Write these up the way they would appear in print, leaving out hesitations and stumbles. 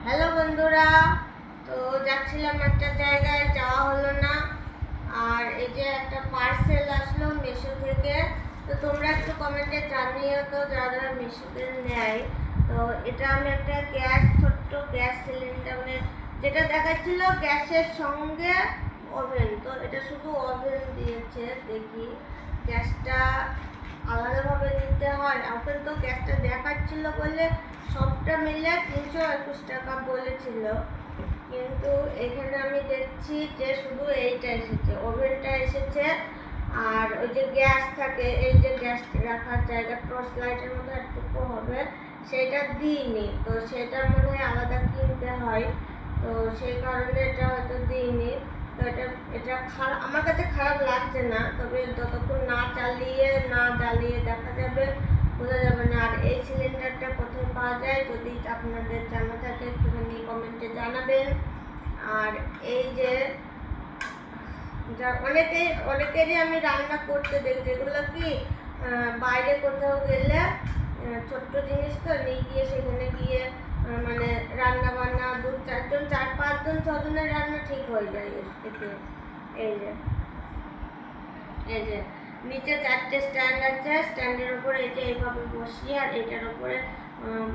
Hello বন্ধুরা, তো যাচ্ছিলাম একটা জায়গায়, যাওয়া হলো না। আর এই যে একটা পার্সেল আসলো মিশো থেকে। তো তোমরা একটু কমেন্টে জানিও তো যারা যারা মিশোতে নেয়। তো এটা আমি একটা ছোট্ট গ্যাস সিলিন্ডার, মানে যেটা দেখাচ্ছিল গ্যাসের সঙ্গে ওভেন, তো এটা শুধু ওভেন দিয়েছে। দেখি গ্যাসটা আলাদাভাবে নিতে হয়। এখন তো গ্যাসটা দেখাচ্ছিল বলে সবটা মিলে 321 টাকা বলেছিল, কিন্তু এখানে আমি দেখছি যে শুধু এইটা এসেছে, ওভেনটা এসেছে। আর ওই যে গ্যাস থাকে, এই যে গ্যাস রাখার জায়গা টর্চ লাইটের মতো একটুকু হবে, সেটা দিইনি। তো সেটা মনে হয় আলাদা কিনতে হয়, তো সেই কারণে এটা হয়তো দিইনি। তো এটা খারাপ, আমার কাছে খারাপ লাগছে না, তবে যতক্ষণ না জ্বালিয়ে দেখা যাবে, বোঝা যাবে না। আর এই সিলিন্ডারটা কোথায় পাওয়া যায় যদি আপনাদের জানা থাকে একটুখানি কমেন্টে জানাবেন। আর এই যে অনেকেরই আমি রান্না করতে দেখি, যেগুলো কি বাইরে কোথাও গেলে ছোট্ট জিনিস তো নিয়ে গিয়ে সেখানে গিয়ে মানে রান্না বান্না 2-4 জন 4-5 জন 6 জনের রান্না ঠিক হয়ে যায় এতে। এই যে নিচে 4টে স্ট্যান্ড আছে, স্ট্যান্ডের উপরে এই যে এইভাবে বসিয়ে, আর এটার উপরে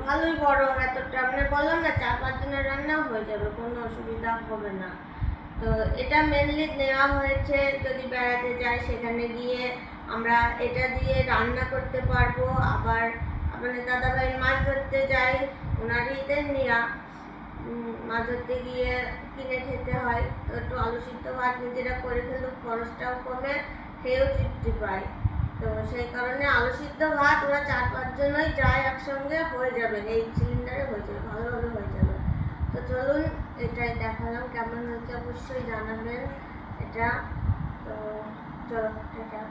ভালোই বড়, এতটা মানে বললাম না 4-5 জনের রান্নাও হয়ে যাবে, কোনো অসুবিধা হবে না। তো এটা মেনলি নেওয়া হয়েছে যদি বেড়াতে যাই, সেখানে গিয়ে আমরা এটা দিয়ে রান্না করতে পারবো। আবার আপনাদের দাদাভাই মাছ ধরতে যাই, ওনারই নেওয়া, মাছ ধরতে গিয়ে কিনে খেতে হয়। তো একটু আলু সিদ্ধ ভাত নিজেরা করে খেলেও খরচটাও কমে, খেয়েও তৃপ্তি পায়। তো সেই কারণে আলু সিদ্ধ ভাত ওরা 4-5 জনই যায় একসঙ্গে, হয়ে যাবে, এই সিলিন্ডারে হয়ে যাবে, ভালোভাবে হয়ে যাবে। তো চলুন, এটাই দেখালাম, কেমন হয়েছে অবশ্যই জানাবেন এটা। তো চলো, এটা